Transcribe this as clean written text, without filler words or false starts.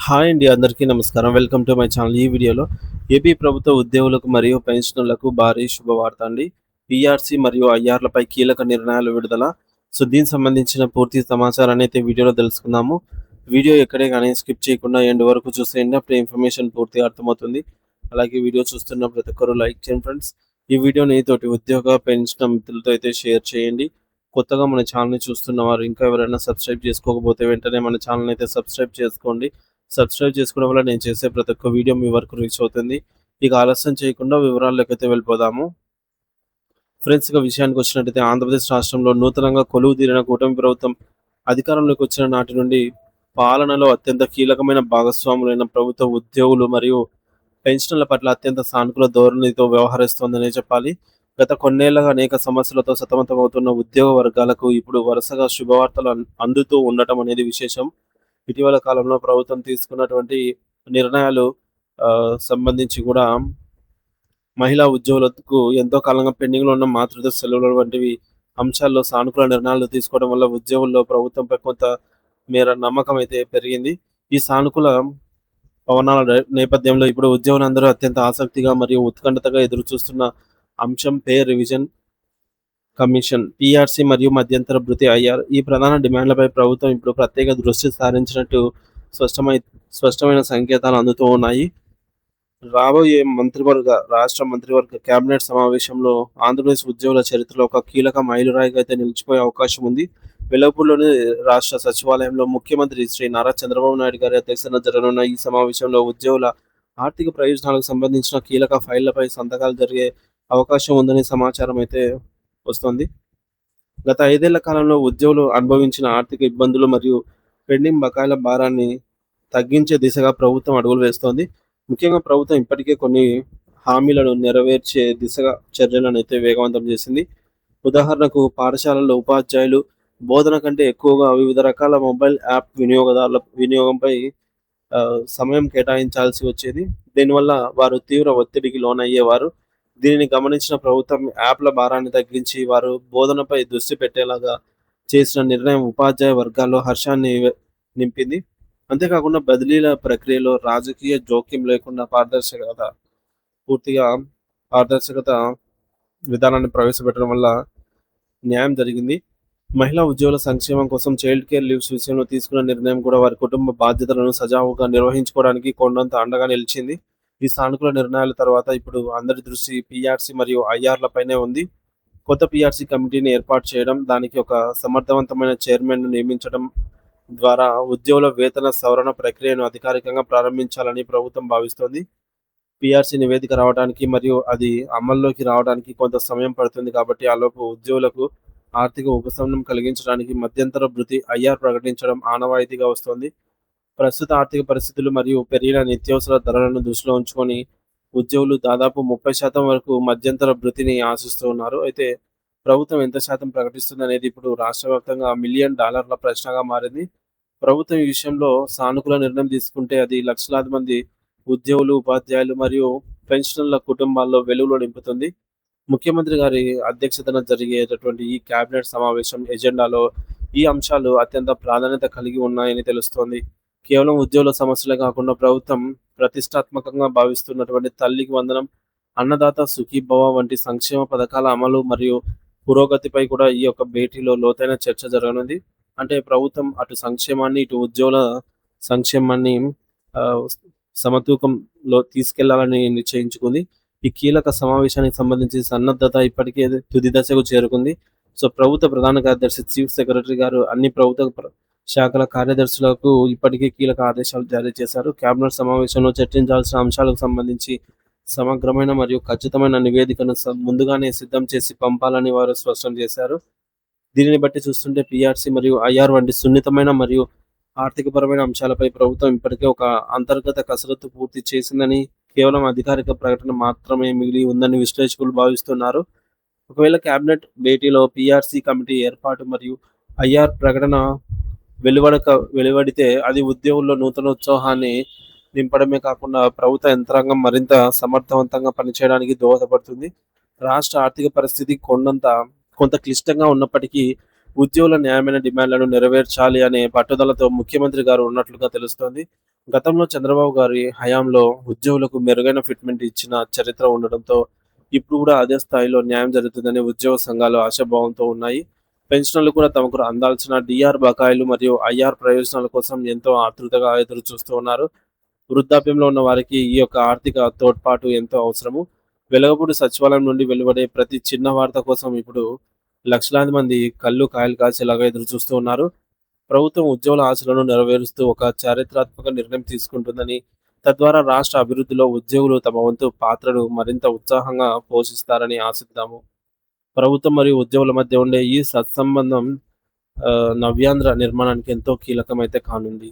Hi అండి, అందరికీ నమస్కారం. Welcome to my channel. ఈ వీడియోలో ఏపీ ప్రభుత్వ ఉద్యోగులకు మరియు పెన్షనర్లకు భారీ శుభవార్త అండి. పీఆర్సీ మరియు ఐఆర్‌లపై కీలక నిర్ణయాలు విడుదల. దీనికి సంబంధించిన పూర్తి సమాచారాన్ని అయితే వీడియోలో తెలుసుకుందాము. వీడియో ఎక్కడే గాని స్కిప్ చేయకుండా ఎండ్ వరకు చూసేయండి. అప్పుడే ఇన్ఫర్మేషన్ పూర్తిగా అర్థమవుతుంది. అలాగే వీడియో చూస్తున్న ప్రతి ఒక్కరు లైక్ చేయండి ఫ్రెండ్స్. ఈ వీడియోని తోటి ఉద్యోగ, పెన్షన్ మిత్రులతో అయితే షేర్ చేయండి. కొత్తగా మన ఛానల్‌ని చూస్తున్న వారు ఇంకా ఎవరైనా సబ్స్క్రైబ్ చేసుకోకపోతే వెంటనే మన ఛానల్‌ని అయితే సబ్స్క్రైబ్ చేసుకోండి. సబ్స్క్రైబ్ చేసుకోవడం వల్ల నేను చేసే ప్రతి ఒక్క వీడియో మీ వరకు రీచ్ అవుతుంది. ఇక ఆలస్యం చేయకుండా వివరాల్లోకైతే వెళ్ళిపోదాము. ఫ్రెండ్స్, ఇక విషయానికి వచ్చినట్టయితే ఆంధ్రప్రదేశ్ రాష్ట్రంలో నూతనంగా కొలువుదీరిన కూటమి ప్రభుత్వం అధికారంలోకి వచ్చిన నాటి నుండి పాలనలో అత్యంత కీలకమైన భాగస్వాములైన ప్రభుత్వ ఉద్యోగులు మరియు పెన్షన్ల పట్ల అత్యంత సానుకూల ధోరణితో వ్యవహరిస్తోందనే చెప్పాలి. గత కొన్నేళ్లుగా అనేక సమస్యలతో సతమతమవుతున్న ఉద్యోగ వర్గాలకు ఇప్పుడు వరుసగా శుభవార్తలు అందుతూ ఉండటం అనేది విశేషం. ఇటీవల కాలంలో ప్రభుత్వం తీసుకున్నటువంటి నిర్ణయాలు సంబంధించి కూడా మహిళా ఉద్యోగులకు ఎంతో కాలంగా పెండింగ్‌లో ఉన్న మాతృత్వ సెలవులు వంటివి అంశాల్లో సానుకూల నిర్ణయాలు తీసుకోవడం వల్ల ఉద్యోగుల్లో ప్రభుత్వంపై కొంత మేర నమ్మకం అయితే పెరిగింది. ఈ సానుకూల పవనాల నేపథ్యంలో ఇప్పుడు ఉద్యోగులందరూ అత్యంత ఆసక్తిగా మరియు ఉత్కంఠతగా ఎదురుచూస్తున్న అంశం పే రివిజన్ కమిషన్, పీఆర్సీ మరియు మధ్యంతర భృతి ఐఆర్. ఈ ప్రధాన డిమాండ్లపై ప్రభుత్వం ఇప్పుడు ప్రత్యేక దృష్టి సారించినట్టు స్పష్టమైన సంకేతాలు అందుతూ ఉన్నాయి. రాబోయే రాష్ట్ర మంత్రివర్గ కేబినెట్ సమావేశంలో ఆంధ్రప్రదేశ్ ఉద్యోగుల చరిత్రలో ఒక కీలక మైలురాయిగా అయితే నిలిచిపోయే అవకాశం ఉంది. వెలగపూడిలోని రాష్ట్ర సచివాలయంలో ముఖ్యమంత్రి శ్రీ నారా చంద్రబాబు నాయుడు గారి అధ్యక్షతన జరగనున్న ఈ సమావేశంలో ఉద్యోగుల ఆర్థిక ప్రయోజనాలకు సంబంధించిన కీలక ఫైళ్లపై సంతకాలు జరిగే అవకాశం ఉందని సమాచారం అయితే వస్తోంది. గత 5 ఏళ్ల కాలంలో ఉద్యోగులు అనుభవించిన ఆర్థిక ఇబ్బందులు మరియు పెండింగ్ బకాయిల భారాన్ని తగ్గించే దిశగా ప్రభుత్వం అడుగులు వేస్తోంది. ముఖ్యంగా ప్రభుత్వం ఇప్పటికే కొన్ని హామీలను నెరవేర్చే దిశగా చర్యలను అయితే వేగవంతం చేసింది. ఉదాహరణకు పాఠశాలల్లో ఉపాధ్యాయులు బోధన కంటే ఎక్కువగా వివిధ రకాల మొబైల్ యాప్ వినియోగదారుల వినియోగంపై సమయం కేటాయించాల్సి వచ్చేది. దీనివల్ల వారు తీవ్ర ఒత్తిడికి లోనయ్యేవారు. దీనిని గమనించిన ప్రభుత్వం యాప్ల భారాన్ని తగ్గించి వారు బోధనపై దృష్టి పెట్టేలాగా చేసిన నిర్ణయం ఉపాధ్యాయ వర్గాల్లో హర్షాన్ని నింపింది. అంతేకాకుండా బదిలీల ప్రక్రియలో రాజకీయ జోక్యం లేకుండా పూర్తిగా పారదర్శకత విధానాన్ని ప్రవేశపెట్టడం వల్ల న్యాయం జరిగింది. మహిళా ఉద్యోగుల సంక్షేమం కోసం చైల్డ్ కేర్ లీవ్స్ విషయంలో తీసుకున్న నిర్ణయం కూడా వారి కుటుంబ బాధ్యతలను సజావుగా నిర్వహించుకోవడానికి కొండంత అండగా నిలిచింది. ఈ సానుకూల నిర్ణయాల తర్వాత ఇప్పుడు అందరి దృష్టి పీఆర్సీ మరియు ఐఆర్‌లపైనే ఉంది. కొత్త పీఆర్సీ కమిటీని ఏర్పాటు చేయడం, దానికి ఒక సమర్థవంతమైన చైర్మన్‌ను నియమించడం ద్వారా ఉద్యోగుల వేతన సవరణ ప్రక్రియను అధికారికంగా ప్రారంభించాలని ప్రభుత్వం భావిస్తోంది. పీఆర్సీ నివేదిక రావడానికి మరియు అది అమల్లోకి రావడానికి కొంత సమయం పడుతుంది కాబట్టి ఆలోపు ఉద్యోగులకు ఆర్థిక ఉపశమనం కలిగించడానికి మధ్యంతర భృతి ఐఆర్ ప్రకటించడం ఆనవాయితీగా వస్తోంది. ప్రస్తుత ఆర్థిక పరిస్థితులు మరియు పెరిగిన నిత్యావసర ధరలను దృష్టిలో ఉంచుకొని ఉద్యోగులు దాదాపు 30% వరకు మధ్యంతర భృతిని ఆశిస్తూ ఉన్నారు. అయితే ప్రభుత్వం ఎంత శాతం ప్రకటిస్తుంది అనేది ఇప్పుడు రాష్ట్ర వ్యాప్తంగా $1 మిలియన్ ప్రశ్నగా మారింది. ప్రభుత్వం ఈ విషయంలో సానుకూల నిర్ణయం తీసుకుంటే అది లక్షలాది మంది ఉద్యోగులు, ఉపాధ్యాయులు మరియు పెన్షనర్ల కుటుంబాల్లో వెలుగులు నింపుతుంది. ముఖ్యమంత్రి గారి అధ్యక్షతన జరిగేటటువంటి ఈ కేబినెట్ సమావేశం ఎజెండాలో ఈ అంశాలు అత్యంత ప్రాధాన్యత కలిగి ఉన్నాయని తెలుస్తోంది. కేవలం ఉద్యోగుల సమస్యలే కాకుండా ప్రభుత్వం ప్రతిష్టాత్మకంగా భావిస్తున్నటువంటి తల్లికి వందనం, అన్నదాత సుఖీభవ వంటి సంక్షేమ పథకాల అమలు మరియు పురోగతిపై కూడా ఈ యొక్క భేటీలో లోతైన చర్చ జరగనుంది. అంటే ప్రభుత్వం అటు సంక్షేమాన్ని, ఇటు ఉద్యోగుల సంక్షేమాన్ని ఆహ్, సమతూకంలో తీసుకెళ్లాలని నిశ్చయించుకుంది. ఈ కీలక సమావేశానికి సంబంధించి సన్నద్ధత ఇప్పటికే తుది దశకు చేరుకుంది. ప్రభుత్వ ప్రధాన కార్యదర్శి, చీఫ్ సెక్రటరీ గారు అన్ని ప్రభుత్వ శాఖల కార్యదర్శులకు ఇప్పటికే కీలక ఆదేశాలు జారీ చేశారు. కేబినెట్ సమావేశంలో చర్చించాల్సిన అంశాలకు సంబంధించి సమగ్రమైన మరియు ఖచ్చితమైన నివేదికను ముందుగానే సిద్ధం చేసి పంపాలని వారు స్పష్టం చేశారు. దీనిని బట్టి చూస్తుంటే పీఆర్సీ మరియు ఐఆర్ వంటి సున్నితమైన మరియు ఆర్థికపరమైన అంశాలపై ప్రభుత్వం ఇప్పటికే ఒక అంతర్గత కసరత్తు పూర్తి చేసిందని, కేవలం అధికారిక ప్రకటన మాత్రమే మిగిలి ఉందని విశ్లేషకులు భావిస్తున్నారు. ఒకవేళ కేబినెట్ భేటీలో పీఆర్సీ కమిటీ ఏర్పాటు మరియు ఐఆర్ ప్రకటన వెలువడితే అది ఉద్యోగుల్లో నూతన ఉత్సాహాన్ని నింపడమే కాకుండా ప్రభుత్వ యంత్రాంగం మరింత సమర్థవంతంగా పనిచేయడానికి దోహదపడుతుంది. రాష్ట్ర ఆర్థిక పరిస్థితి కొంత క్లిష్టంగా ఉన్నప్పటికీ ఉద్యోగుల న్యాయమైన డిమాండ్లను నెరవేర్చాలి అనే పట్టుదలతో ముఖ్యమంత్రి గారు ఉన్నట్లుగా తెలుస్తోంది. గతంలో చంద్రబాబు గారి హయాంలో ఉద్యోగులకు మెరుగైన ఫిట్‌మెంట్ ఇచ్చిన చరిత్ర ఉండడంతో, ఇప్పుడు కూడా అదే స్థాయిలో న్యాయం జరుగుతుందని ఉద్యోగ సంఘాలు ఆశాభావంతో ఉన్నాయి. పెన్షనర్లు కూడా తమకు అందాల్సిన డీఆర్ బకాయిలు మరియు ఐఆర్ ప్రయోజనాల కోసం ఎంతో ఆతృతగా ఎదురుచూస్తూ ఉన్నారు. వృద్ధాప్యంలో ఉన్న వారికి ఈ యొక్క ఆర్థిక తోడ్పాటు ఎంతో అవసరము. వెలగపూడి సచివాలయం నుండి వెలువడే ప్రతి చిన్న వార్త కోసం ఇప్పుడు లక్షలాది మంది కళ్ళు కాయలు కాచేలాగా ఎదురుచూస్తూ ఉన్నారు. ప్రభుత్వం ఉద్యోగుల ఆశలను నెరవేరుస్తూ ఒక చారిత్రాత్మక నిర్ణయం తీసుకుంటుందని, తద్వారా రాష్ట్ర అభివృద్ధిలో ఉద్యోగులు తమ వంతు పాత్రను మరింత ఉత్సాహంగా పోషిస్తారని ఆశిద్దాము. ప్రభుత్వం మరియు ఉద్యోగుల మధ్య ఉండే ఈ సత్సంబంధం నవ్యాంధ్ర నిర్మాణానికి ఎంతో కీలకమైతే కానుంది.